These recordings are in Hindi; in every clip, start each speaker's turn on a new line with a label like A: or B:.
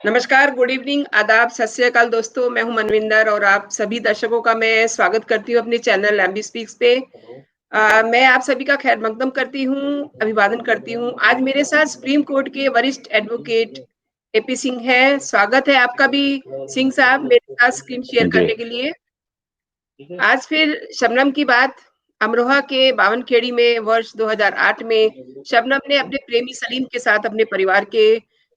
A: नमस्कार, गुड इवनिंग, आदाब, सत श्री अकाल दोस्तों, मैं हूँ मनविंदर और आप सभी दर्शकों का मैं स्वागत करती हूँ अपने चैनल एमबी स्पीक्स पे। मैं आप सभी का खैर मकदम करती हूँ, अभिवादन करती हूँ। आज मेरे साथ सुप्रीम कोर्ट के वरिष्ठ एडवोकेट एपी सिंह हैं। स्वागत है आपका भी सिंह साहब मेरे साथ स्क्रीन शेयर
B: जी।
A: करने के लिए। आज फिर शबनम की बात। अमरोहा के बावनखेड़ी में वर्ष 2008 में शबनम ने अपने प्रेमी सलीम के साथ अपने परिवार के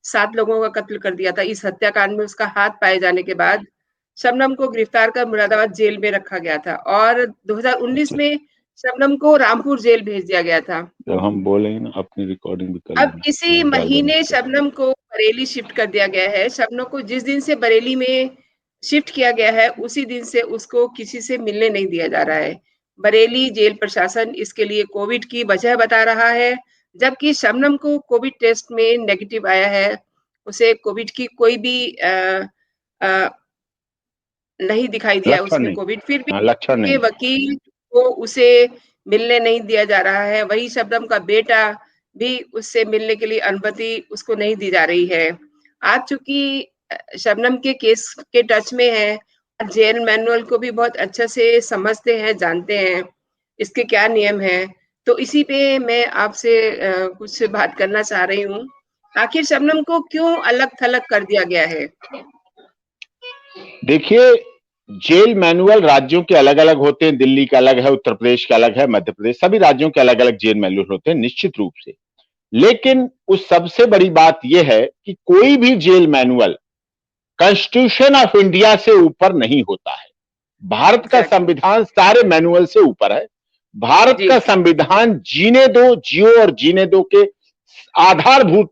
A: 7 लोगों का कत्ल कर दिया था। इस हत्याकांड में उसका हाथ पाए जाने के बाद शबनम को गिरफ्तार कर मुरादाबाद जेल में रखा गया था और 2019
B: अच्छा,
A: में शबनम को रामपुर जेल भेज दिया गया था।
B: जब हम बोलेंगे ना अपनी रिकॉर्डिंग भी कर
A: अब
B: लेना,
A: इसी
B: डाल देना
A: महीने
B: उस पे।
A: शबनम को बरेली शिफ्ट कर दिया गया है। शबनम को जिस दिन से बरेली में शिफ्ट किया गया है, उसी दिन से उसको किसी से मिलने नहीं दिया जा रहा है। बरेली जेल प्रशासन इसके लिए कोविड की वजह बता रहा है, जबकि शबनम को कोविड टेस्ट में नेगेटिव आया है। उसे कोविड की कोई भी अ, नहीं दिखाई दिया
B: लक्षण
A: उसमें
B: नहीं।
A: कोविड, फिर भी
B: हाँ, लक्षण
A: उसके
B: नहीं।
A: वकील को उसे मिलने नहीं दिया जा रहा है। वही शबनम का बेटा भी उससे मिलने के लिए अनुमति उसको नहीं दी जा रही है। आज चूंकि शबनम के केस के टच में है, जेल मैनुअल को भी बहुत अच्छे से समझते हैं, जानते हैं इसके क्या नियम हैं। तो इसी पे मैं आपसे कुछ बात करना चाह रही हूँ। आखिर शबनम को क्यों अलग थलग कर दिया गया है?
B: देखिए, जेल मैनुअल राज्यों के अलग अलग होते हैं। दिल्ली का अलग है, उत्तर प्रदेश का अलग है, मध्य प्रदेश, सभी राज्यों के अलग अलग जेल मैनुअल होते हैं निश्चित रूप से। लेकिन उस सबसे बड़ी बात यह है कि कोई भी jail manual Constitution of India से ऊपर नहीं होता है। भारत का
A: एग्जैक्टली।
B: संविधान सारे मैनुअल से ऊपर है। भारत
A: जी।
B: का संविधान जीने दो, जियो और जीने दो के आधारभूत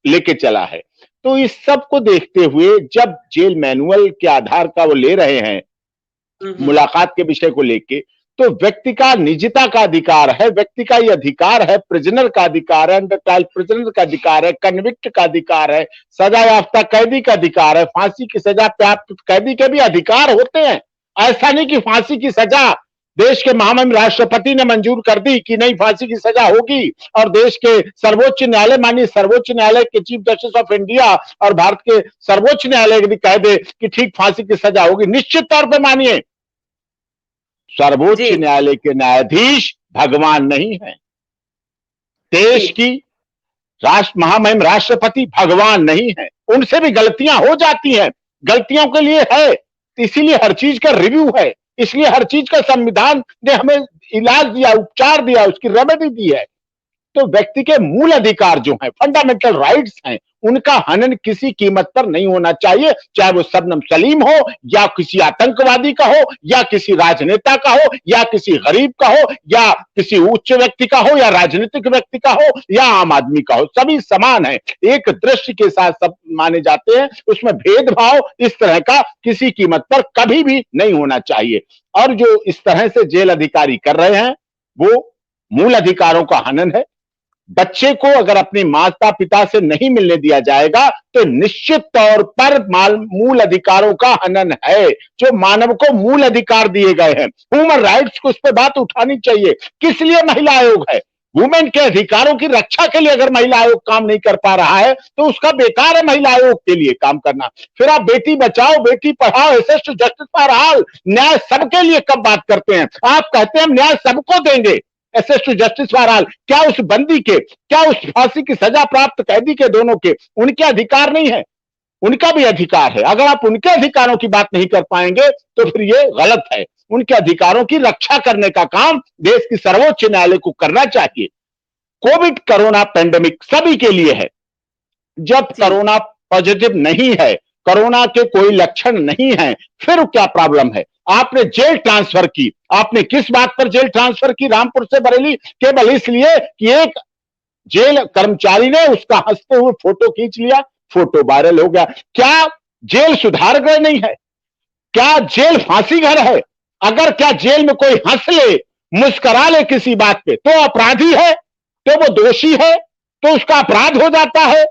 B: लेके चला है। तो इस सब को देखते हुए जब जेल मैनुअल के आधार का वो ले रहे हैं मुलाकात के विषय को लेके, तो व्यक्ति का निजता का अधिकार है, व्यक्ति का ये अधिकार है, प्रिजनर का अधिकार है, अंडर ट्रायल प्रिजनर का अधिकार है, कन्विक्ट का अधिकार है, सजा याफ्ता कैदी का अधिकार है, फांसी की सजा प्राप्त कैदी के भी अधिकार होते हैं। ऐसा नहीं कि फांसी की सजा देश के महामहिम राष्ट्रपति ने मंजूर कर दी कि नहीं फांसी की सजा होगी, और देश के सर्वोच्च न्यायालय, माननीय सर्वोच्च न्यायालय के चीफ जस्टिस ऑफ इंडिया और भारत के सर्वोच्च न्यायालय भी कह दे कि ठीक फांसी की सजा होगी। निश्चित तौर पर मानिए, सर्वोच्च
A: जी,
B: न्यायालय के न्यायाधीश भगवान नहीं है।
A: जी,
B: देश की राष्ट्र महामहिम राष्ट्रपति भगवान नहीं है। उनसे भी गलतियां हो जाती हैं, गलतियों के लिए है, इसीलिए हर चीज का रिव्यू है, इसलिए हर चीज का संविधान ने हमें इलाज दिया, उपचार दिया, उसकी रेमेडी दी है। तो व्यक्ति के मूल अधिकार जो हैं, फंडामेंटल राइट्स हैं, उनका हनन किसी कीमत पर नहीं होना चाहिए, चाहे वो शबनम सलीम हो, या किसी आतंकवादी का हो, या किसी राजनेता का हो, या किसी गरीब का हो, या किसी उच्च व्यक्ति का हो, या राजनीतिक व्यक्ति का हो, या आम आदमी का हो, सभी समान है, एक दृष्टि के साथ सब माने जाते हैं। उसमें भेदभाव इस तरह का किसी कीमत पर कभी भी नहीं होना चाहिए। और जो इस तरह से जेल अधिकारी कर रहे हैं, वो मूल अधिकारों का हनन है। बच्चे को अगर अपने माता पिता से नहीं मिलने दिया जाएगा तो निश्चित तौर पर मूल अधिकारों का हनन है, जो मानव को मूल अधिकार दिए गए हैं, ह्यूमन राइट्स को, उस पर बात उठानी चाहिए। किस लिए महिला आयोग है? वुमेन के अधिकारों की रक्षा के लिए अगर महिला आयोग काम नहीं कर पा रहा है तो उसका बेकार है महिला आयोग के लिए काम करना। फिर आप Beti Bachao Beti Padhao, assets justice for all, न्याय सबके लिए कब बात करते हैं? आप कहते हैं हम न्याय सबको देंगे, access to justice for all, क्या उस बंदी के, क्या उस फांसी की सजा प्राप्त कैदी के, दोनों के उनके अधिकार नहीं है? उनका भी अधिकार है। अगर आप उनके अधिकारों की बात नहीं कर पाएंगे तो फिर ये गलत है। उनके अधिकारों की रक्षा करने का काम देश की सर्वोच्च न्यायालय को करना चाहिए। कोविड कोरोना पेंडेमिक सभी के लिए है। जब
A: जी,
B: कोरोना पॉजिटिव नहीं है, कोरोना के कोई लक्षण नहीं है, फिर क्या प्रॉब्लम है? आपने जेल ट्रांसफर की, आपने किस बात पर जेल ट्रांसफर की रामपुर से बरेली? केवल इसलिए कि एक जेल कर्मचारी ने उसका हंसते हुए फोटो खींच लिया, फोटो वायरल हो गया। क्या जेल सुधार गृह नहीं है? क्या जेल फांसी घर है? अगर क्या जेल में कोई हंस ले, मुस्करा ले किसी बात पे तो अपराधी है, तो वो दोषी है, तो उसका अपराध हो जाता है?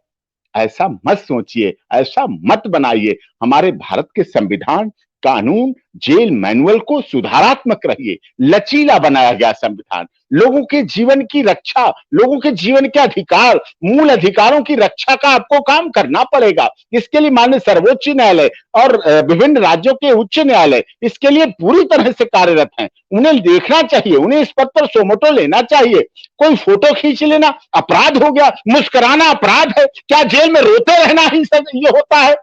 B: ऐसा मत सोचिए, ऐसा मत बनाइए। हमारे भारत के संविधान कानून जेल मैनुअल को सुधारात्मक रहिए, लचीला बनाया गया संविधान, लोगों के जीवन की रक्षा, लोगों के जीवन के अधिकार, मूल अधिकारों की रक्षा का आपको काम करना पड़ेगा। इसके लिए माननीय सर्वोच्च न्यायालय और विभिन्न राज्यों के उच्च न्यायालय इसके लिए पूरी तरह से कार्यरत हैं। उन्हें देखना चाहिए, उन्हें इस पद पर सोमोटो लेना चाहिए। कोई फोटो खींच लेना अपराध हो गया, मुस्कुराना अपराध है क्या? जेल में रोते रहना ही सब ये होता है?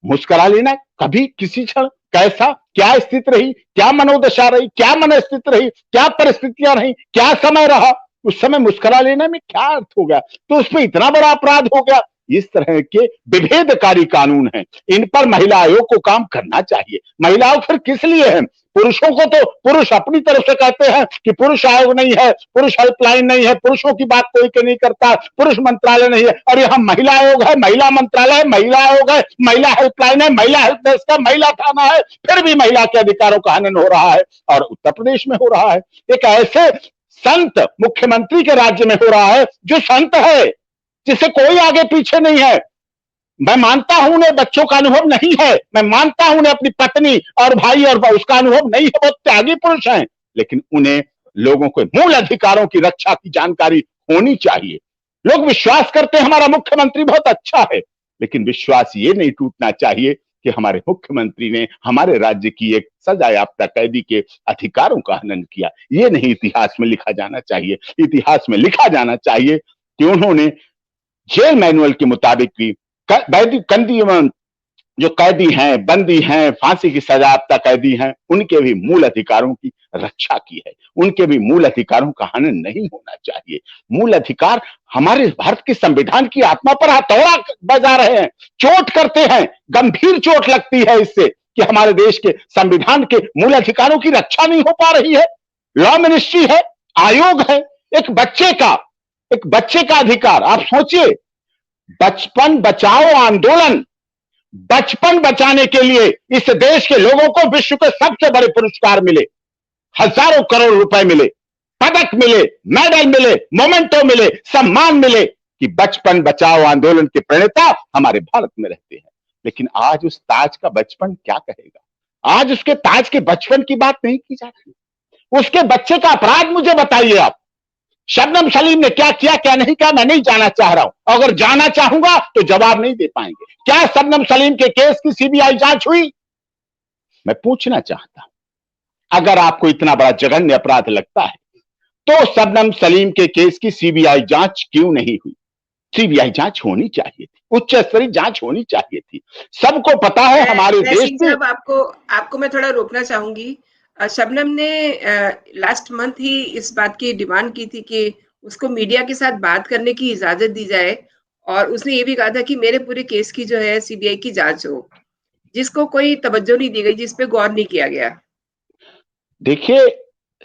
B: मुस्कुरा लेना कभी किसी क्षण कैसा क्या स्थिति रही, क्या मनोदशा रही, क्या मनस्थिति रही, क्या परिस्थितियां रही, क्या समय रहा, उस समय मुस्कुरा लेने में क्या अर्थ हो गया? तो उसमें इतना बड़ा अपराध हो गया। इस तरह के विभेदकारी कानून हैं, इन पर महिला आयोग को काम करना चाहिए। महिला आयोग फिर किस लिए है? पुरुषों को तो पुरुष अपनी तरफ से कहते हैं कि पुरुष आयोग नहीं है, पुरुष हेल्पलाइन नहीं है, पुरुषों की बात कोई नहीं करता, पुरुष मंत्रालय नहीं है। और यहां महिला आयोग है, महिला मंत्रालय है, महिला आयोग है, महिला हेल्पलाइन है, महिला हेल्प डेस्क है, महिला थाना है, फिर भी महिला के अधिकारों का हनन हो रहा है और उत्तर प्रदेश में हो रहा है। एक ऐसे संत मुख्यमंत्री के राज्य में हो रहा है जो संत है, जिसे कोई आगे पीछे नहीं है। मैं मानता हूं उन्हें बच्चों का अनुभव नहीं है, मैं मानता हूं उन्हें अपनी पत्नी और भाई और उसका अनुभव नहीं है, बहुत त्यागी पुरुष हैं, लेकिन उन्हें लोगों के मूल अधिकारों की रक्षा की जानकारी होनी चाहिए। लोग विश्वास करते हैं हमारा मुख्यमंत्री बहुत अच्छा है, लेकिन विश्वास ये नहीं टूटना चाहिए कि हमारे मुख्यमंत्री ने हमारे राज्य की एक सजा याफ्ता कैदी के अधिकारों का हनन किया। ये नहीं इतिहास में लिखा जाना चाहिए। इतिहास में लिखा जाना चाहिए कि उन्होंने जेल मैनुअल के मुताबिक भी कंदी जो कैदी हैं, बंदी हैं, फांसी की सजा याफ्ता कैदी हैं, उनके भी मूल अधिकारों की रक्षा की है। उनके भी मूल अधिकारों का हनन नहीं होना चाहिए। मूल अधिकार हमारे भारत के संविधान की आत्मा पर हथौड़ा बजा रहे हैं, चोट करते हैं, गंभीर चोट लगती है इससे कि हमारे देश के संविधान के मूल अधिकारों की रक्षा नहीं हो पा रही है। लॉ मिनिस्ट्री है, आयोग है, एक बच्चे का अधिकार। आप सोचिए, बचपन बचाओ आंदोलन, बचपन बचाने के लिए इस देश के लोगों को विश्व के सबसे बड़े पुरस्कार मिले, हजारों करोड़ रुपए मिले, पदक मिले, मेडल मिले, मोमेंटो मिले, सम्मान मिले कि बचपन बचाओ आंदोलन के प्रणेता हमारे भारत में रहते हैं। लेकिन आज उस ताज का बचपन क्या कहेगा? आज उसके ताज के बचपन की बात नहीं की जा रही। उसके बच्चे का अपराध मुझे बताइए आप। शबनम सलीम ने क्या किया, क्या नहीं किया, मैं नहीं जाना चाह रहा हूं। अगर जाना चाहूंगा तो जवाब नहीं दे पाएंगे। क्या शबनम सलीम के केस की सीबीआई जांच हुई? मैं पूछना चाहता हूं। अगर आपको इतना बड़ा जघन्य अपराध लगता है तो शबनम सलीम के केस की सीबीआई जांच क्यों नहीं हुई? सीबीआई जांच होनी चाहिए थी, उच्च स्तरीय जांच होनी चाहिए थी। सबको पता है हमारे देश में।
A: आपको मैं थोड़ा रोकना चाहूंगी। शबनम ने लास्ट मंथ ही इस बात की डिमांड की थी कि उसको मीडिया के साथ बात करने की इजाजत दी जाए और उसने ये भी कहा था कि मेरे पूरे केस की जो है सीबीआई की जांच हो, जिसको कोई तवज्जो नहीं दी गई, जिस पे गौर नहीं किया गया।
B: देखिए,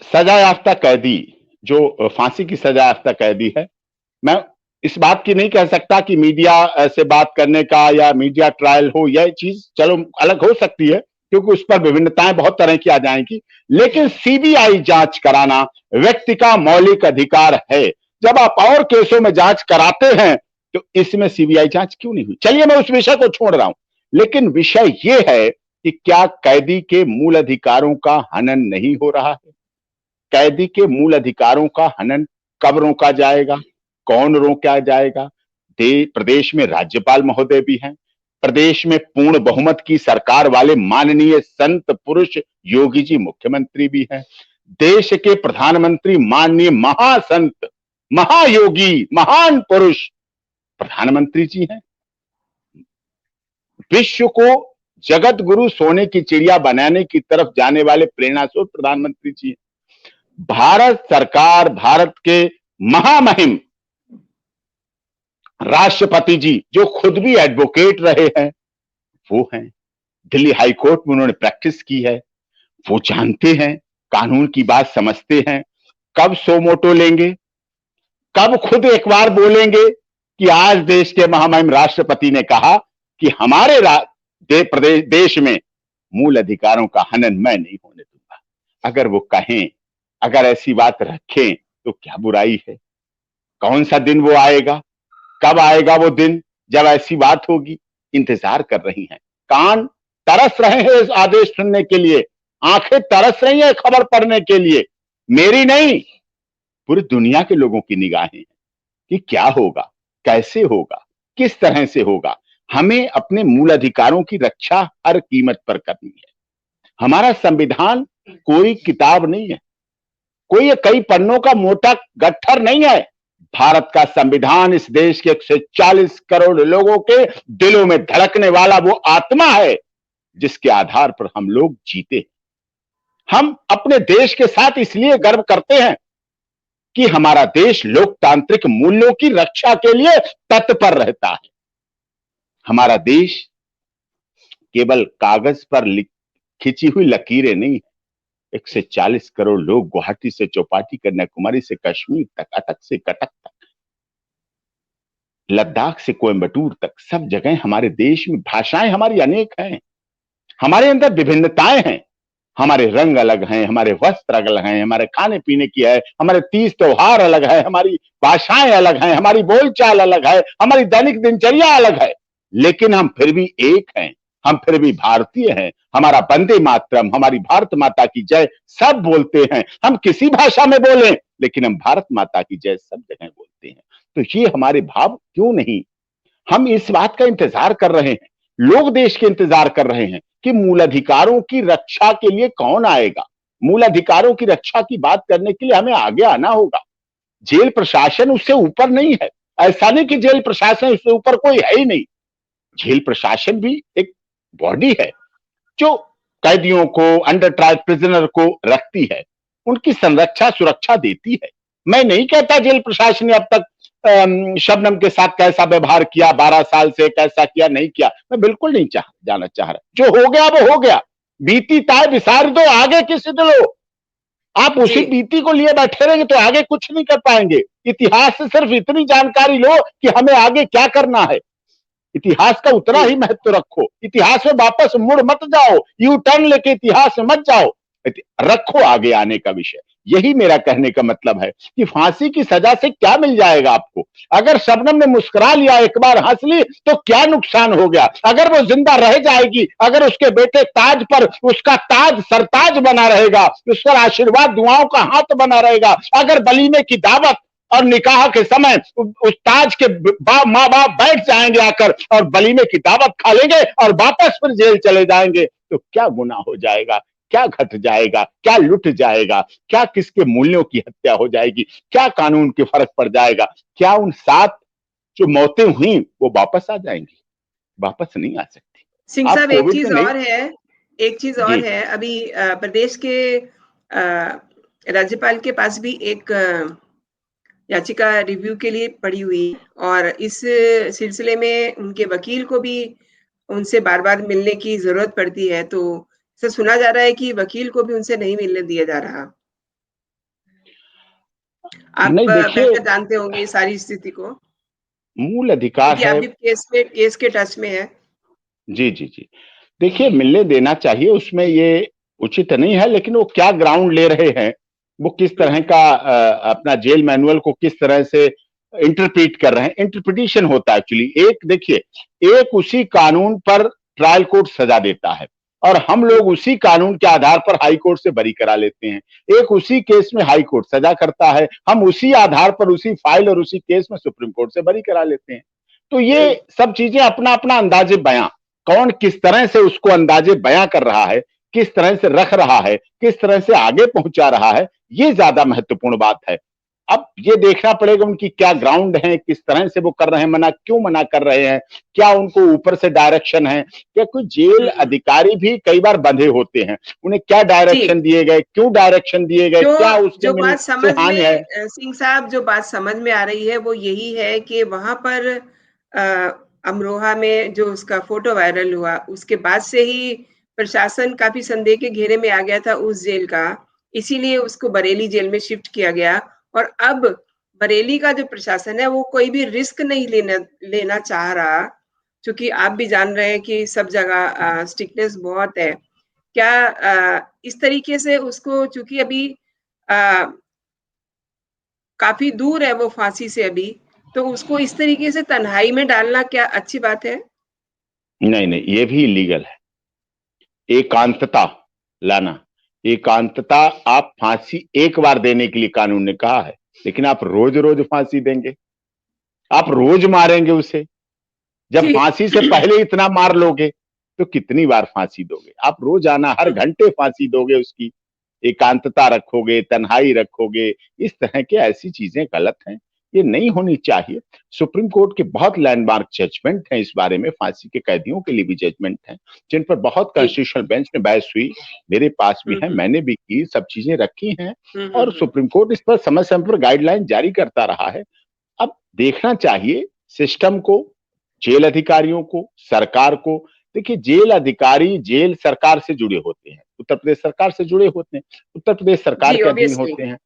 B: सजा याफ्ता कैदी जो फांसी की सजा याफ्ता कैदी है, मैं इस बात की नहीं कह सकता कि मीडिया से बात करने का या मीडिया ट्रायल हो, यह चीज चलो अलग हो सकती है क्योंकि उस पर विभिन्नताएं बहुत तरह की आ जाएंगी, लेकिन सीबीआई जांच कराना व्यक्ति का मौलिक अधिकार है। जब आप और केसों में जांच कराते हैं तो इसमें सीबीआई जांच क्यों नहीं हुई? चलिए मैं उस विषय को छोड़ रहा हूं, लेकिन विषय यह है कि क्या कैदी के मूल अधिकारों का हनन नहीं हो रहा है? कैदी के मूल अधिकारों का हनन कब रोका जाएगा, कौन रोका जाएगा? प्रदेश में राज्यपाल महोदय भी हैं, प्रदेश में पूर्ण बहुमत की सरकार वाले माननीय संत पुरुष योगी जी मुख्यमंत्री भी हैं, देश के प्रधानमंत्री माननीय महासंत महायोगी महान पुरुष प्रधानमंत्री जी हैं, विश्व को जगत गुरु सोने की चिड़िया बनाने की तरफ जाने वाले प्रेरणास्रोत प्रधानमंत्री जी हैं। भारत सरकार, भारत के महामहिम राष्ट्रपति जी जो खुद भी एडवोकेट रहे हैं, वो हैं, दिल्ली हाई कोर्ट में उन्होंने प्रैक्टिस की है, वो जानते हैं, कानून की बात समझते हैं। कब सोमोटो लेंगे, कब खुद एक बार बोलेंगे कि आज देश के महामहिम राष्ट्रपति ने कहा कि हमारे देश में मूल अधिकारों का हनन मैं नहीं होने दूंगा? अगर वो कहें, अगर ऐसी बात रखें तो क्या बुराई है? कौन सा दिन वो आएगा, कब आएगा वो दिन जब ऐसी बात होगी? इंतजार कर रही हैं। कान तरस रहे हैं इस आदेश सुनने के लिए, आंखें तरस रही हैं खबर पढ़ने के लिए। मेरी नहीं, पूरी दुनिया के लोगों की निगाहें कि क्या होगा, कैसे होगा, किस तरह से होगा। हमें अपने मूल अधिकारों की रक्षा हर कीमत पर करनी है। हमारा संविधान कोई किताब नहीं है, कोई ये कई पन्नों का मोटा गट्ठर नहीं है। भारत का संविधान इस देश के 140 करोड़ लोगों के दिलों में धड़कने वाला वो आत्मा है जिसके आधार पर हम लोग जीते। हम अपने देश के साथ इसलिए गर्व करते हैं कि हमारा देश लोकतांत्रिक मूल्यों की रक्षा के लिए तत्पर रहता है। हमारा देश केवल कागज पर खिंची हुई लकीरें नहीं है। 140 करोड़ लोग गुवाहाटी से चौपाटी, कन्याकुमारी से कश्मीर तक, अटक से कटक तक, लद्दाख से कोयम्बटूर तक, सब जगह हमारे देश में भाषाएं हमारी अनेक हैं। हमारे अंदर विभिन्नताएं हैं। हमारे रंग अलग हैं, हमारे वस्त्र अलग हैं, हमारे खाने पीने की है, हमारे तीज त्योहार अलग है, हमारी भाषाएं अलग हैं, हमारी बोलचाल अलग है, हमारी दैनिक दिनचर्या अलग है, लेकिन हम फिर भी एक हैं। हम फिर भी भारतीय हैं। हमारा वंदे मातरम, हमारी भारत माता की जय सब बोलते हैं। हम किसी भाषा में बोलें, लेकिन हम भारत माता की जय सब जगह बोलते हैं। तो ये हमारे भाव क्यों नहीं? हम इस बात का इंतजार कर रहे हैं, लोग देश के इंतजार कर रहे हैं कि मूल अधिकारों की रक्षा के लिए कौन आएगा। मूल अधिकारों की रक्षा की बात करने के लिए हमें आगे आना होगा। जेल प्रशासन उससे ऊपर नहीं है। ऐसा नहीं कि जेल प्रशासन उससे ऊपर कोई है ही नहीं। जेल प्रशासन भी एक बॉडी है जो कैदियों को, अंडर ट्रायल प्रिजनर को रखती है, उनकी संरक्षा सुरक्षा देती है। मैं नहीं कहता जेल प्रशासन ने अब तक शबनम के साथ कैसा व्यवहार किया, 12 साल से कैसा किया, नहीं किया, मैं बिल्कुल नहीं जाना चाह रहा। जो हो गया वो हो गया, बीती ताय विसार दो, आगे किसी दो। आप उसी बीती को लिए बैठे रहेंगे तो आगे कुछ नहीं कर पाएंगे। इतिहास से सिर्फ इतनी जानकारी लो कि हमें आगे क्या करना है। इतिहास का उतना ही महत्व रखो। इतिहास में वापस मुड़ मत जाओ, यू टर्न लेके इतिहास में मत जाओ, रखो आगे आने का विषय। यही मेरा कहने का मतलब है कि फांसी की सजा से क्या मिल जाएगा आपको? अगर शबनम ने मुस्कुरा लिया, एक बार हंस ली, तो क्या नुकसान हो गया? अगर वो जिंदा रह जाएगी, अगर उसके बेटे ताज पर उसका ताज सरताज बना रहेगा, उस पर आशीर्वाद दुआओं का हाथ बना रहेगा, अगर वलीमे की दावत और निकाह के समय उस ताज के माँ बाप बैठ जाएंगे आकर और वलीमे की दावत खा लेंगे और वापस फिर जेल चले जाएंगे, तो क्या गुनाह हो जाएगा? क्या घट जाएगा? क्या लुट जाएगा? क्या किसके मूल्यों की हत्या हो जाएगी? क्या कानून के फर्क पड़ जाएगा? क्या उन 7 जो मौतें हुई वो वापस आ जाएंगी? वापस नहीं आ सकती।
A: सिंह साहब, एक चीज और है, अभी प्रदेश के राज्यपाल के पास भी एक याचिका रिव्यू के लिए पड़ी हुई, और इस सिलसिले में उनके वकील को भी उनसे बार-बार मिलने की जरूरत पड़ती है। तो ऐसा सुना जा रहा है कि वकील को भी उनसे नहीं मिलने दिया जा रहा। आप
B: नहीं, देखिए,
A: बेहतर जानते होंगे इस सारी स्थिति को,
B: मूल अधिकार
A: क्योंकि
B: है।
A: आप भी केस के टच में है।
B: जी जी जी, देखिए, मिलने देना चाहिए, उसमें ये उचित नहीं है, लेकिन वो क्या ग्राउंड ले रहे हैं, वो किस तरह का अपना जेल मैनुअल को किस तरह से इंटरप्रीट कर रहे हैं, इंटरप्रिटेशन होता है एक्चुअली। एक देखिए, एक उसी कानून पर ट्रायल कोर्ट सजा देता है और हम लोग उसी कानून के आधार पर हाई कोर्ट से बरी करा लेते हैं। एक उसी केस में हाई कोर्ट सजा करता है, हम उसी आधार पर उसी फाइल और उसी केस में सुप्रीम कोर्ट से बरी करा लेते हैं। तो ये सब चीजें अपना अपना अंदाजे बयां, कौन किस तरह से उसको अंदाजे बयां कर रहा है, किस तरह से रख रहा है, किस तरह से आगे पहुंचा रहा है, ये ज्यादा महत्वपूर्ण बात है। अब ये देखना पड़ेगा उनकी क्या ग्राउंड है, किस तरह से वो कर रहे हैं, क्यों मना कर रहे हैं, क्या उनको ऊपर से डायरेक्शन है, क्या कोई जेल अधिकारी भी कई बार बंधे होते हैं, उन्हें क्या डायरेक्शन दिए गए, क्यों डायरेक्शन दिए गए, क्या उसके मिल से हानि है?
A: सिंह साहब, जो बात समझ में आ रही है वो यही है कि वहां पर अमरोहा में जो उसका फोटो वायरल हुआ, उसके बाद से ही प्रशासन काफी संदेह के घेरे में आ गया था उस जेल का, इसीलिए उसको बरेली जेल में शिफ्ट किया गया। और अब बरेली का जो प्रशासन है वो कोई भी रिस्क नहीं लेना चाह रहा, क्योंकि आप भी जान रहे हैं कि सब जगह स्ट्रिक्टनेस बहुत है। क्या इस तरीके से उसको, चूंकि अभी काफी दूर है वो फांसी से अभी, तो उसको इस तरीके से तन्हाई में डालना क्या अच्छी बात है?
B: नहीं नहीं, ये भी इलीगल है। एकांतता लाना। एकांतता, आप फांसी एक बार देने के लिए कानून ने कहा है, लेकिन आप रोज रोज फांसी देंगे, आप रोज मारेंगे उसे। जब
A: जी।
B: फांसी से पहले इतना मार लोगे तो कितनी बार फांसी दोगे? आप रोजाना हर घंटे फांसी दोगे उसकी। एकांतता रखोगे, तन्हाई रखोगे, इस तरह की ऐसी चीजें गलत हैं, ये नहीं होनी चाहिए। सुप्रीम कोर्ट के बहुत लैंडमार्क जजमेंट हैं इस बारे में, फांसी के कैदियों के लिए भी जजमेंट हैं, जिन पर बहुत
A: जी।
B: कॉन्स्टिट्यूशनल बेंच में बहस हुई, मेरे पास भी है, मैंने भी की, सब चीजें रखी हैं, और सुप्रीम कोर्ट इस पर समय समय पर गाइडलाइन जारी करता रहा है। अब देखना चाहिए सिस्टम को, जेल अधिकारियों को, सरकार को। देखिए, जेल अधिकारी जेल सरकार से जुड़े होते हैं, उत्तर प्रदेश सरकार से जुड़े होते हैं, उत्तर प्रदेश सरकार
A: जी,
B: के अधीन
A: ऑब्वियसली।
B: होते हैं।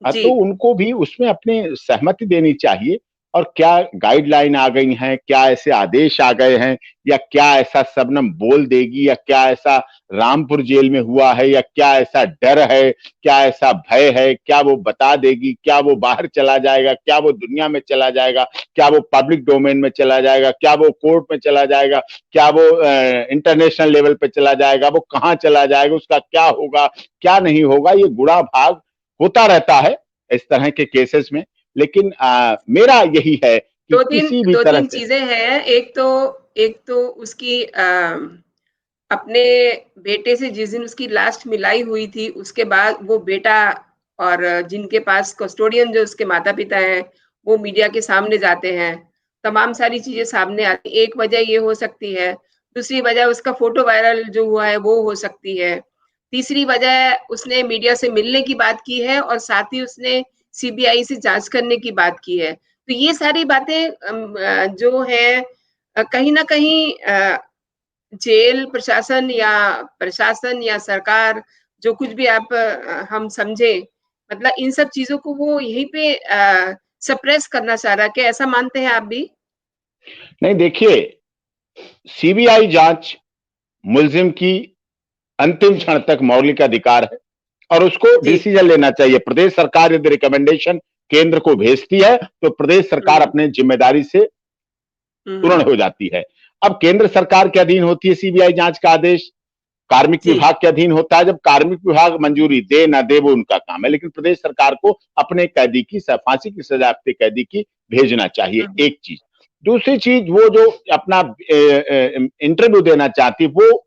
A: जी।
B: तो उनको भी उसमें अपनी सहमति देनी चाहिए। और क्या गाइडलाइन आ गई हैं, क्या ऐसे आदेश आ गए हैं, या क्या ऐसा शबनम बोल देगी, या क्या ऐसा रामपुर जेल में हुआ है, या क्या ऐसा डर है, क्या ऐसा भय है, क्या वो बता देगी, क्या वो बाहर चला जाएगा, क्या वो दुनिया में चला जाएगा, क्या वो पब्लिक डोमेन में चला जाएगा, क्या वो कोर्ट में चला जाएगा, क्या वो इंटरनेशनल लेवल पे चला जाएगा, वो कहाँ चला जाएगा, उसका क्या होगा, क्या नहीं होगा, ये गुड़ा भाग होता रहता है इस तरह के केसेस में। लेकिन मेरा यही है कि किसी भी
A: दो
B: तरह
A: तीन
B: से
A: चीजें हैं। एक तो उसकी अपने बेटे से जिस दिन उसकी लास्ट मिलाई हुई थी, उसके बाद वो बेटा और जिनके पास कस्टोडियन जो उसके माता-पिता हैं, वो मीडिया के सामने जाते हैं। तमाम सारी चीज़ें सामने आती हैं। एक वजह ये हो सकती है, दूसरी वजह उसका फ़ोटो वायरल जो हुआ है, वो हो सकती है। तीसरी वजह उसने मीडिया से मिलने की बात की है और साथ ही उसने सीबीआई से जाँच करने की बात की है। तो ये सारी बातें जो हैं कहीं न कहीं जेल प्रशासन या सरकार जो कुछ भी आप हम समझे मतलब इन सब चीज़ों को वो यहीं पे सप्रेस करना चाह रहा है। क्या ऐसा मानते हैं आप भी?
B: नहीं, देखिए, सीबीआई जांच मुल्जिम की अंतिम क्षण तक मौलिक अधिकार है, और उसको
A: जी।
B: डिसीजन लेना चाहिए। प्रदेश सरकार यदि रिकमेंडेशन केंद्र को भेजती है तो प्रदेश सरकार
A: हुँ।
B: अपने जिम्मेदारी से
A: हुँ,
B: पूर्ण
A: हुँ।
B: हो जाती है। अब केंद्र सरकार के अधीन होती है सीबीआई जांच का आदेश, कार्मिक
A: जी।
B: विभाग के अधीन होता है। जब कार्मिक विभाग मंजूरी दे ना दे वो उनका काम है, लेकिन प्रदेश सरकार को अपने कैदी की फांसी की सजा याफ्ते कैदी की भेजना चाहिए,
A: हुँ, हुँ।
B: एक चीज। दूसरी चीज, वो जो अपना इंटरव्यू देना चाहती है, वो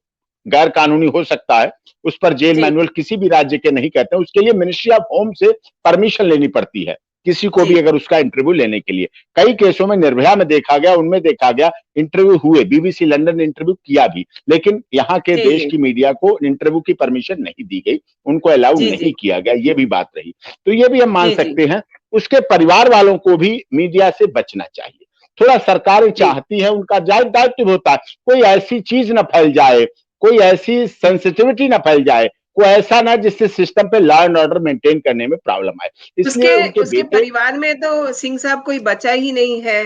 B: गैर कानूनी हो सकता है, उस पर जेल
A: जी,
B: मैनुअल किसी भी राज्य के नहीं कहते हैं, उसके लिए मिनिस्ट्री ऑफ होम से परमिशन लेनी पड़ती है किसी को
A: जी।
B: भी, अगर उसका इंटरव्यू लेने के लिए। कई केसों में निर्भया में देखा गया, उनमें देखा गया इंटरव्यू हुए, बीबीसी लंदन ने इंटरव्यू किया भी, लेकिन यहाँ के
A: जी,
B: देश
A: जी।
B: की मीडिया को इंटरव्यू की परमिशन नहीं दी गई, उनको अलाउ
A: जी,
B: नहीं
A: जी।
B: किया गया, ये भी बात रही। तो ये भी हम मान
A: जी, जी।
B: सकते हैं। उसके परिवार वालों को भी मीडिया से बचना चाहिए। थोड़ा सरकार
A: जी।
B: चाहती है, उनका जायज दायित्व होता है, कोई ऐसी चीज ना फैल जाए, कोई ऐसी सेंसिटिविटी ना फैल जाए, कोई ऐसा ना जिससे सिस्टम पे लॉ एंड ऑर्डर मेंटेन करने में प्रॉब्लम आए।
A: उसके
B: इसलिए उनके
A: उसके
B: बेटे,
A: परिवार में तो सिंह साहब कोई बचा ही नहीं है,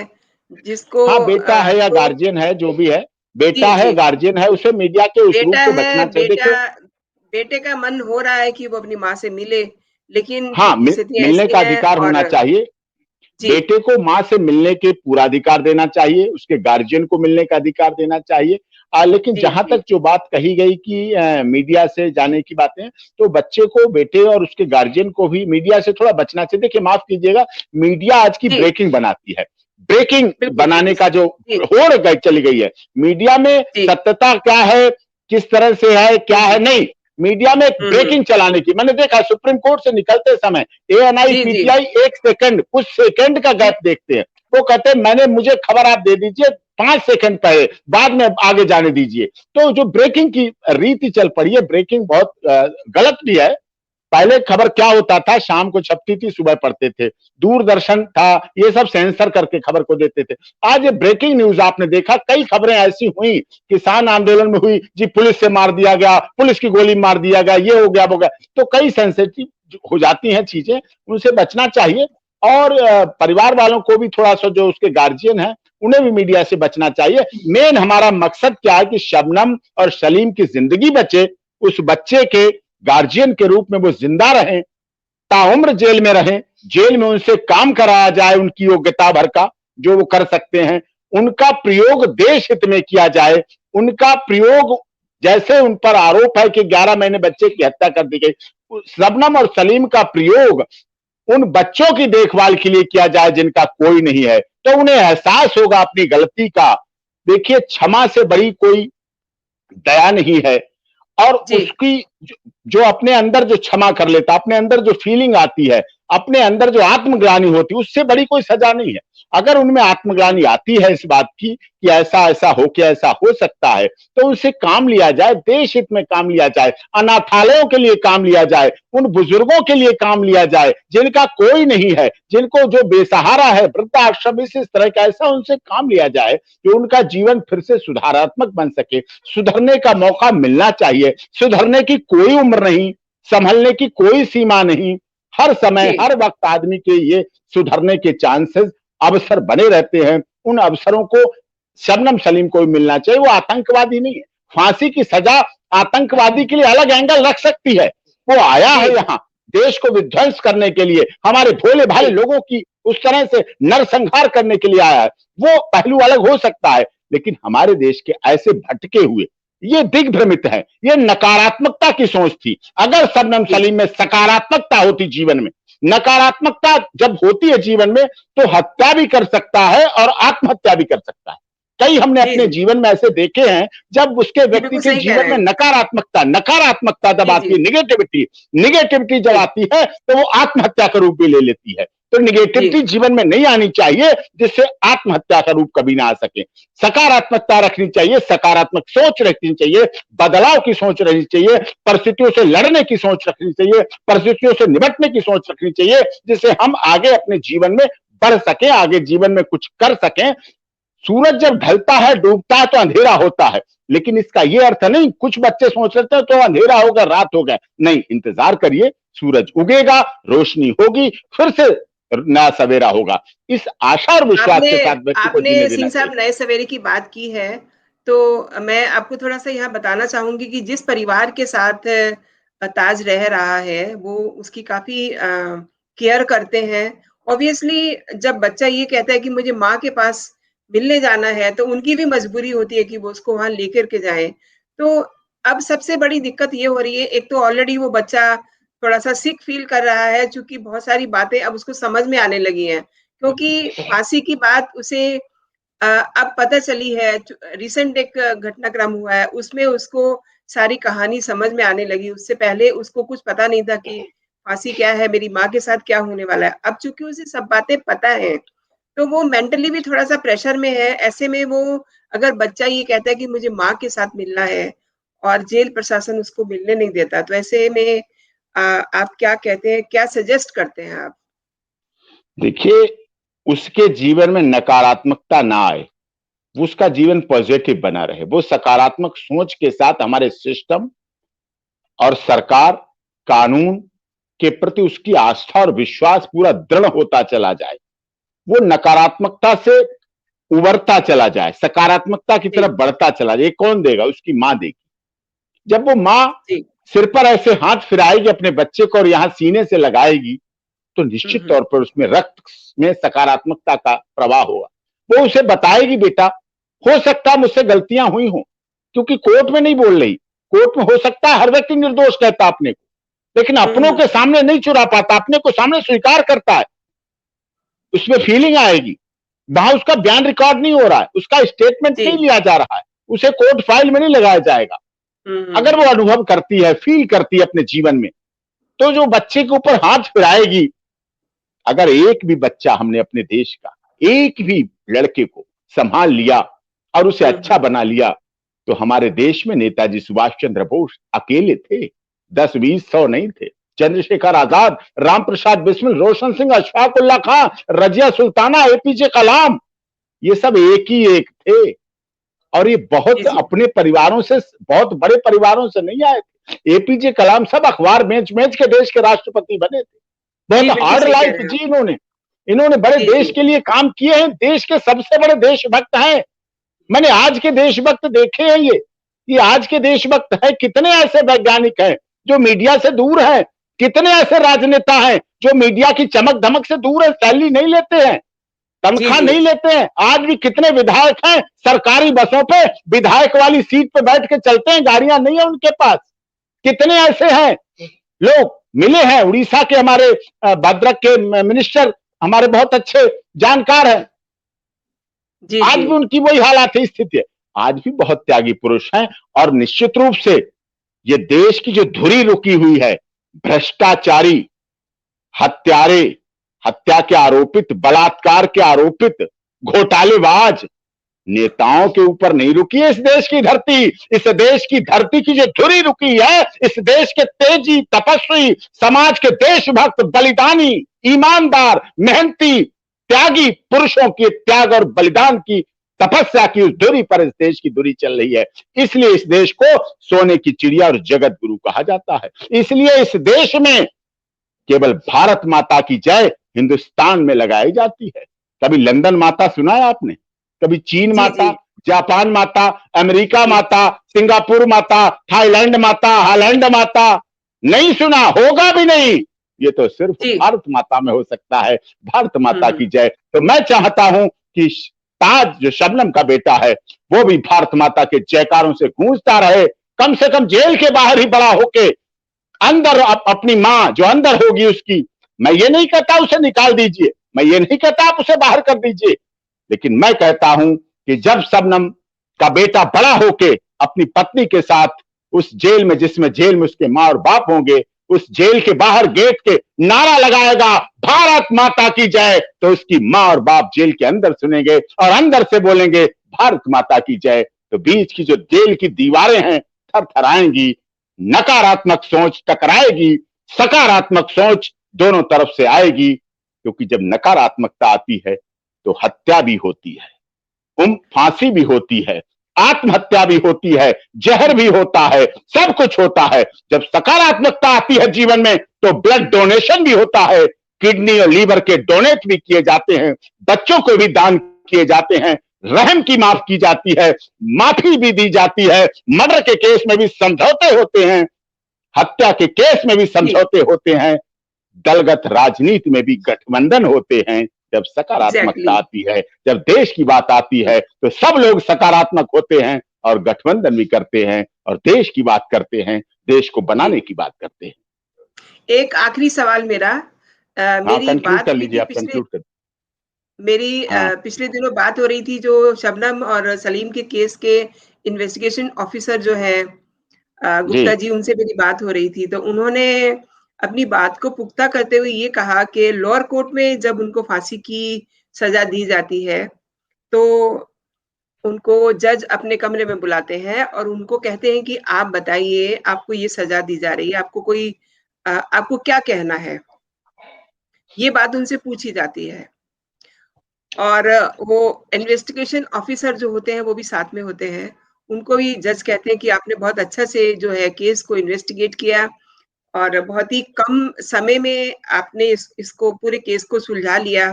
A: जिसको
B: हाँ, बेटा है या
A: तो
B: गार्जियन है, जो भी है,
A: जी,
B: बेटा है,
A: जी।
B: गार्जियन है, उसे मीडिया के उस रूप
A: बेटा
B: से
A: है,
B: बचना चाहिए। देखिए,
A: बेटे का मन हो रहा है कि वो अपनी माँ से मिले, लेकिन
B: हाँ,
A: परिस्थितियाँ
B: मिलने
A: ऐसी
B: का
A: हैं
B: अधिकार
A: और
B: होना चाहिए।
A: जी,
B: बेटे को माँ से मिलने के पूरा अधिकार देना चाहिए, उसके गार्जियन को मिलने का अधिकार देना चाहिए। लेकिन
A: जी,
B: जहां
A: जी।
B: तक जो बात कही गई कि मीडिया से जाने की बातें, तो बच्चे को, बेटे और उसके गार्जियन को भी मीडिया से थोड़ा बचना चाहिए। देखिए, माफ कीजिएगा, मीडिया आज की
A: जी,
B: ब्रेकिंग बनाती है, ब्रेकिंग
A: बिल्कुल,
B: बनाने
A: बिल्कुल
B: का
A: सही।
B: जो
A: जी,
B: होड़ चली गई है मीडिया में,
A: जी।
B: सत्यता क्या है, किस तरह से है, क्या
A: हुँ,
B: है,
A: हुँ।
B: नहीं, मीडिया में एक
A: हुँ, हुँ।
B: ब्रेकिंग चलाने की मैंने देखा सुप्रीम कोर्ट से निकलते समय एएनआई
A: जी, जी।
B: पीटीआई एक सेकंड, कुछ सेकंड का
A: जी,
B: गैप देखते हैं। वो कहते हैं मुझे खबर आप दे दीजिए 5 सेकंड पहले, बाद में आगे जाने दीजिए। तो जो ब्रेकिंग की रीति चल पड़ी है, ब्रेकिंग बहुत गलत भी है। पहले खबर क्या होता था, शाम को छपती थी, सुबह पढ़ते थे, दूरदर्शन था, ये सब सेंसर करके खबर को देते थे। आज ये ब्रेकिंग न्यूज आपने देखा, कई खबरें ऐसी हुई, किसान आंदोलन में हुई जी, पुलिस से मार दिया गया, पुलिस की गोली मार दिया गया, ये हो गया वो गया। तो कई सेंसिटिव हो जाती हैं चीजें, उनसे बचना चाहिए। और परिवार वालों को भी थोड़ा सा, जो उसके गार्जियन है, उन्हें भी मीडिया से बचना चाहिए। मेन हमारा मकसद क्या है कि शबनम और सलीम की जिंदगी बचे, उस बच्चे के गार्जियन के रूप में वो जिंदा रहें, ताउम्र जेल में रहें, जेल में उनसे काम कराया जाए उनकी योग्यता भर का, जो वो कर सकते हैं, उनका प्रयोग देश हित में किया जाए, उनका प्रयोग जैसे उन पर आरोप है कि 11 महीने बच्चे की हत्या कर दी गई, शबनम और सलीम का प्रयोग उन बच्चों की देखभाल के लिए किया जाए जिनका कोई नहीं है, तो उन्हें एहसास होगा अपनी गलती का। देखिए, क्षमा से बड़ी कोई दया नहीं है। और
A: जी,
B: उसकी जो अपने अंदर जो क्षमा कर लेता, अपने अंदर जो फीलिंग आती है, अपने अंदर जो आत्मग्लानि होती है, उससे बड़ी कोई सजा नहीं है। अगर उनमें आत्मग्लानि आती है इस बात की कि ऐसा ऐसा हो के ऐसा हो सकता है, तो उनसे काम लिया जाए, देश हित में काम लिया जाए, अनाथालयों के लिए काम लिया जाए, उन बुजुर्गों के लिए काम लिया जाए जिनका कोई नहीं है, जिनको जो बेसहारा है, वृद्धाश्रम, इस तरह का, ऐसा उनसे काम लिया जाए कि उनका जीवन फिर से सुधारात्मक बन सके। सुधरने का मौका मिलना चाहिए। सुधरने की कोई उम्र नहीं, संभलने की कोई सीमा नहीं। हर समय
A: जी,
B: हर वक्त आदमी के ये सुधरने के चांसेस, अवसर बने रहते हैं। उन अवसरों को शबनम सलीम को भी मिलना चाहिए। वो आतंकवादी नहीं है। फांसी की सजा आतंकवादी के लिए अलग एंगल रख सकती है। वो आया
A: जी,
B: है यहाँ देश को विध्वंस करने के लिए, हमारे भोले भाले
A: जी,
B: लोगों की उस तरह से नरसंहार करने के लिए आया है। वो पहलू अलग हो सकता है, लेकिन हमारे देश के ऐसे भटके हुए, ये दिग्भ्रमित है, ये नकारात्मकता की सोच थी। अगर शबनम
A: जी,
B: सलीम में सकारात्मकता होती जीवन में, नकारात्मकता जब होती है जीवन में, तो हत्या भी कर सकता है और आत्महत्या भी कर सकता है। कई हमने
A: जी,
B: अपने
A: जी,
B: जीवन में ऐसे देखे हैं, जब उसके
A: जी,
B: व्यक्ति
A: बिल्कुल
B: के
A: सही कह
B: जीवन
A: रहे
B: में
A: हैं।
B: नकारात्मकता नकारात्मकता जब
A: जी,
B: आती
A: जी,
B: है, निगेटिविटी निगेटिविटी जब
A: जी,
B: आती है, तो वो आत्महत्या का रूप भी ले लेती है। तो
A: जी,
B: निगेटिविटी जीवन में नहीं आनी चाहिए, जिससे आत्महत्या का रूप कभी ना आ सके। सकारात्मकता रखनी चाहिए, सकारात्मक सोच रखनी चाहिए, बदलाव की सोच रखनी चाहिए, परिस्थितियों से लड़ने की सोच रखनी चाहिए, परिस्थितियों से निपटने की सोच रखनी चाहिए, जिससे हम आगे अपने जीवन में बढ़ सके, आगे जीवन में कुछ कर सकें। सूरज जब ढलता है, डूबता है, तो अंधेरा होता है, लेकिन इसका यह अर्थ नहीं, कुछ बच्चे सोच लेते हैं तो अंधेरा होगा, रात हो गया। नहीं, इंतजार करिए, सूरज उगेगा, रोशनी होगी, फिर से नया सवेरा होगा। इस आशा और विश्वास
A: आपने
B: के साथ व्यक्ति को जीने
A: आपने
B: देना
A: सिंह
B: चाहिए।
A: साहब नए सवेरे की बात की है, तो मैं आपको थोड़ा-सा यहाँ बताना चाहूँगी कि जिस परिवार के साथ ताज रह रहा है, वो उसकी काफ़ी केयर करते हैं। ऑब्वियसली जब बच्चा ये कहता है कि मुझे माँ के पास मिलने जाना है, तो उनकी भी मजबूरी होती है कि वो उसको वहाँ लेकर के जाएँ। तो अब सबसे बड़ी दिक्कत ये हो रही है, एक तो ऑलरेडी वो बच्चा थोड़ा-सा सिक फ़ील कर रहा है, चूँकि बहुत सारी बातें अब उसको समझ में आने लगी हैं। क्योंकि फांसी की बात उसे अब पता चली है, रिसेंट एक घटनाक्रम हुआ है, उसमें उसको सारी कहानी समझ में आने लगी। उससे पहले उसको कुछ पता नहीं था कि फांसी क्या है, मेरी माँ के साथ क्या होने वाला है। अब चूँकि उसे सब बातें पता हैं, तो वो मेंटली भी थोड़ा-सा प्रेशर में है। ऐसे में वो अगर बच्चा ये कहता है कि मुझे माँ के साथ मिलना है और जेल प्रशासन उसको मिलने नहीं देता, तो ऐसे में आप क्या कहते हैं, क्या सजेस्ट करते हैं आप?
B: देखिए, उसके जीवन में नकारात्मकता ना आए, उसका जीवन पॉजिटिव बना रहे, वो सकारात्मक सोच के साथ हमारे सिस्टम और सरकार, कानून के प्रति उसकी आस्था और विश्वास पूरा दृढ़ होता चला जाए। वो नकारात्मकता से उबरता चला जाए, सकारात्मकता की
A: जी,
B: तरफ बढ़ता चला जाए। ये कौन देगा? उसकी माँ देगी। जब वो माँ
A: जी।
B: सिर पर ऐसे हाथ फिराएगी अपने बच्चे को और यहां सीने से लगाएगी, तो
A: हुँ,
B: निश्चित
A: हुँ।
B: तौर पर उसमें रक्त में सकारात्मकता का प्रवाह होगा। वो उसे बताएगी, बेटा, हो सकता है मुझसे गलतियां हुई हों, क्योंकि कोर्ट में नहीं बोल रही। कोर्ट में हो सकता है हर व्यक्ति निर्दोष कहता अपने को, लेकिन
A: हुँ,
B: अपनों
A: हुँ।
B: के सामने नहीं चुरा पाता, अपने को सामने स्वीकार करता है। उसमें फीलिंग आएगी। वहां उसका बयान रिकॉर्ड नहीं हो रहा है, उसका स्टेटमेंट
A: जी।
B: नहीं लिया जा रहा है, उसे कोर्ट फाइल में नहीं लगाया जाएगा।
A: हुँ, हुँ,
B: अगर वो
A: हुँ।
B: अनुभव करती है, फील करती है अपने जीवन में, तो जो बच्चे के ऊपर हाथ फिराएगी, अगर एक भी बच्चा हमने अपने देश का, एक भी लड़के को संभाल लिया और उसे
A: हुँ,
B: अच्छा
A: हुँ।
B: बना लिया, तो हमारे देश में नेताजी सुभाष चंद्र बोस अकेले थे, 10-20-100 नहीं थे। चंद्रशेखर आजाद, राम प्रसाद बिस्मिल, रोशन सिंह, अशफाक उल्ला खां, रजिया सुल्ताना, एपीजे कलाम, ये सब एक ही एक थे। और ये
A: जी,
B: बहुत
A: जी।
B: अपने परिवारों से, बहुत बड़े परिवारों से नहीं आए थे। एपीजे कलाम सब अखबार बेच बेच के देश के राष्ट्रपति बने थे।
A: जी,
B: बहुत
A: बिल्कुल
B: हार्ड
A: सही कह
B: लाइफ
A: रहे हैं आप।
B: जी इन्होंने। इन्होंने बड़े
A: जी,
B: देश
A: जी।
B: के लिए काम किए हैं, देश के सबसे बड़े देशभक्त हैं। मैंने आज के देशभक्त देखे हैं ये आज के देशभक्त हैं। कितने ऐसे वैज्ञानिक हैं जो मीडिया से दूर हैं, कितने ऐसे राजनेता हैं जो मीडिया की चमक धमक से दूर है, सैलरी नहीं लेते हैं,
A: जी,
B: तनख्वाह
A: जी।
B: नहीं लेते हैं। आज भी कितने विधायक हैं सरकारी बसों पे विधायक वाली सीट पे बैठ के चलते हैं, गाड़ियां नहीं है उनके पास। कितने ऐसे हैं लोग मिले हैं। उड़ीसा के हमारे भद्रक के मिनिस्टर हमारे बहुत अच्छे जानकार हैं,
A: जी,
B: आज
A: जी।
B: भी उनकी वही हालात है, स्थिति है। आज भी बहुत त्यागी पुरुष हैं और निश्चित रूप से ये देश की जो धुरी रुकी हुई है, भ्रष्टाचारी, हत्यारे, हत्या के आरोपित, बलात्कार के आरोपित, घोटालेबाज नेताओं के ऊपर नहीं रुकी है इस देश की धरती। इस देश की धरती की जो धुरी रुकी है, इस देश के तेजी, तपस्वी, समाज के देशभक्त, बलिदानी, ईमानदार, मेहनती, त्यागी पुरुषों के त्याग और बलिदान की तपस्या की उस धुरी पर इस देश की धुरी चल रही है। इसलिए इस देश को सोने की चिड़िया और जगत गुरु कहा जाता है। इसलिए इस देश में केवल भारत माता की जय हिंदुस्तान में लगाई जाती है। कभी लंदन माता सुना है आपने? कभी चीन
A: जी,
B: माता,
A: जी।
B: जापान माता, अमेरिका
A: जी,
B: माता, सिंगापुर माता, थाईलैंड माता, हॉलैंड माता नहीं सुना, होगा भी नहीं। ये तो सिर्फ
A: जी।
B: भारत माता में हो सकता है। भारत
A: हुँ,
B: माता
A: हुँ।
B: की जय। तो मैं चाहता हूं कि ताज जो शबनम का बेटा है वो भी भारत माता के जयकारों से गूंजता रहे, कम से कम जेल के बाहर ही बड़ा होके अंदर अपनी मां जो अंदर होगी उसकी, मैं ये नहीं कहता उसे निकाल दीजिए, मैं ये नहीं कहता आप उसे बाहर कर दीजिए, लेकिन मैं कहता हूं कि जब शबनम का बेटा बड़ा होके अपनी पत्नी के साथ उस जेल में, जिसमें जेल में उसके मां और बाप होंगे, उस जेल के बाहर गेट के नारा लगाएगा भारत माता की जय, तो उसकी मां और बाप जेल के अंदर सुनेंगे और अंदर से बोलेंगे भारत माता की जय। तो बीच की जो जेल की दीवारें हैं थरथराएंगी, नकारात्मक सोच टकराएगी, सकारात्मक सोच दोनों तरफ से आएगी, क्योंकि जब नकारात्मकता आती है तो हत्या भी होती है, फांसी भी होती है, आत्महत्या भी होती है, जहर भी होता है, सब कुछ होता है। जब सकारात्मकता आती है जीवन में तो ब्लड डोनेशन भी होता है, किडनी और लीवर के डोनेट भी किए जाते हैं, बच्चों को भी दान किए जाते हैं, रहम की माफ की जाती है, माफी भी दी जाती है, मर्डर के केस में भी समझौते होते हैं, हत्या के केस में भी
A: जी,
B: समझौते होते हैं, दलगत राजनीति में भी गठबंधन होते हैं। जब सकारात्मकता
A: एग्ज़ैक्टली।
B: आती है, जब देश की बात आती है तो सब लोग सकारात्मक होते हैं और गठबंधन भी करते हैं और देश की बात करते हैं, देश को
A: जी।
B: बनाने की बात करते हैं।
A: एक आखिरी सवाल मेरा
B: हाँ,
A: मेरी
B: कंक्लूड
A: बात
B: कर
A: हुई
B: लीजिए,
A: थी
B: आप कंक्लूड कर।
A: मेरी
B: हाँ
A: पिछले दिनों बात हो रही थी जो शबनम और सलीम के केस के इन्वेस्टिगेशन ऑफिसर जो हैं
B: जी।
A: गुप्ता जी उनसे मेरी बात हो रही थी, तो उन्होंने अपनी बात को पुख्ता करते हुए ये कहा कि लोअर कोर्ट में जब उनको फांसी की सज़ा दी जाती है, तो उनको जज अपने कमरे में बुलाते हैं और उनको कहते हैं कि आप बताइए, आपको ये सज़ा दी जा रही है, आपको क्या कहना है? ये बात उनसे पूछी जाती है। और वो इन्वेस्टिगेशन ऑफिसर जो होते हैं, वो भी साथ में होते हैं। उनको भी जज कहते हैं कि आपने बहुत अच्छा से जो है केस को इन्वेस्टिगेट किया और बहुत ही कम समय में आपने इसको पूरे केस को सुलझा लिया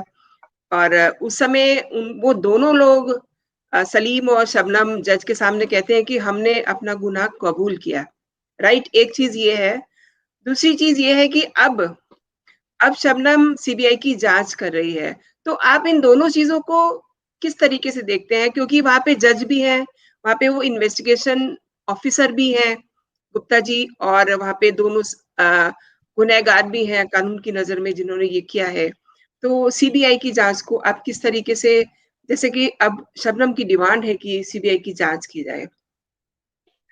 A: और उस समय वो दोनों लोग सलीम और शबनम जज के सामने कहते हैं कि हमने अपना गुनाह कबूल किया, राइट? एक चीज़ ये है। दूसरी चीज़ ये है कि अब शबनम सीबीआई की जाँच कर रही है। तो आप इन दोनों चीज़ों को किस तरीके से देखते हैं? क्योंकि वहाँ पे जज भी हैं, वहाँ पे वो इन्वेस्टिगेशन ऑफिसर भी हैं, गुप्ता जी और वहाँ पे दोनों गुनहगार भी हैं कानून की नज़र में जिन्होंने ये किया है। तो सीबीआई की जाँच को आप किस तरीके से जैसे कि अब शबनम की डिमांड है कि सीबीआई की जाँच की जाए।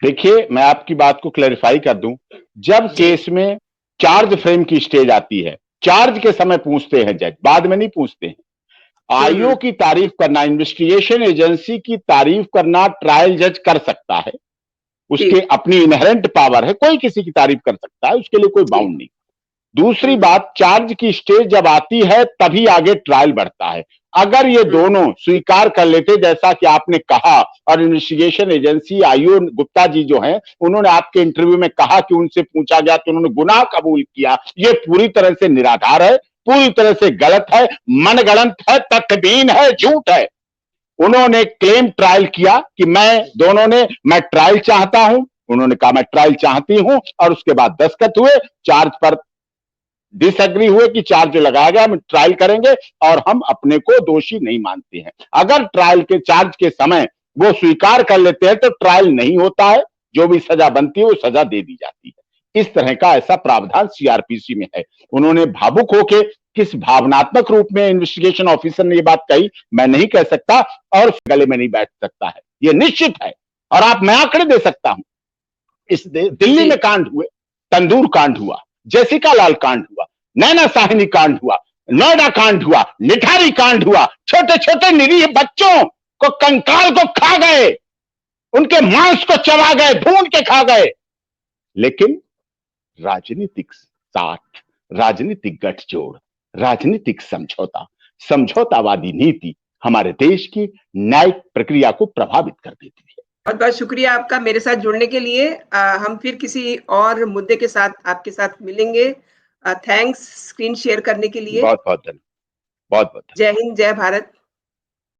B: देखिए, मैं आपकी बात को क्लैरिफाई कर दूं। जब
A: जी।
B: केस में चार्ज फ्रेम की स्टेज आती है, चार्ज के समय पूछते हैं जज, बाद में नहीं पूछते हैं।
A: हुँ, हुँ।
B: आईओ की तारीफ करना, इन्वेस्टिगेशन एजेंसी की तारीफ करना ट्रायल जज कर सकता है,
A: जी,
B: उसके अपनी इनहेरेंट पावर है, कोई किसी की तारीफ कर सकता है, उसके लिए कोई
A: जी।
B: बाउंड नहीं। दूसरी
A: हुँ, हुँ।
B: बात, चार्ज की स्टेज जब आती है तभी आगे ट्रायल बढ़ता है। अगर ये
A: हुँ,
B: दोनों स्वीकार कर लेते, जैसा कि आपने कहा, और investigation agency IO Gupta ji जो हैं, उन्होंने आपके इंटरव्यू में कहा कि उनसे पूछा गया तो उन्होंने गुनाह कबूल किया, ये पूरी तरह से निराधार है, पूरी तरह से गलत है, मनगढ़ंत है, तथ्यहीन है, झूठ है। उन्होंने क्लेम ट्रायल किया कि मैं ट्रायल चाहता हूं, उन्होंने कहा मैं ट्रायल चाहती हूं, और उसके बाद दस्तखत हुए, चार्ज पर डिसएग्री हुए कि चार्ज जो लगाया गया हम ट्रायल करेंगे और हम अपने को दोषी नहीं मानते हैं। अगर ट्रायल के चार्ज के समय वो स्वीकार कर लेते हैं तो ट्रायल नहीं होता है, जो भी सजा बनती है वो सजा दे दी जाती है। इस तरह का ऐसा प्रावधान सीआरपीसी में है। उन्होंने भावुक होके किस भावनात्मक रूप में इन्वेस्टिगेशन ऑफिसर ने ये बात कही मैं नहीं कह सकता और गले में नहीं बैठ सकता है, ये निश्चित है। और आप मैं आंकड़े दे सकता हूं, इस दिल्ली में कांड हुए, तंदूर कांड हुआ, जैसिका लाल कांड हुआ, नैना साहिनी कांड हुआ, नोएडा कांड हुआ, निठारी कांड हुआ, छोटे छोटे निरीह बच्चों को कंकाल को खा गए, उनके मांस को चबा गए, भून के खा गए। लेकिन राजनीतिक साठ, राजनीतिक गठजोड़, राजनीतिक समझौता, समझौतावादी नीति हमारे देश की न्यायिक प्रक्रिया को प्रभावित कर देती है।
A: बहुत बहुत शुक्रिया आपका मेरे साथ जुड़ने के लिए। हम फिर किसी और मुद्दे के साथ आपके साथ मिलेंगे। थैंक्स स्क्रीन शेयर करने के लिए।
B: बहुत बहुत धन्यवाद। बहुत बहुत
A: जय हिंद, जय भारत।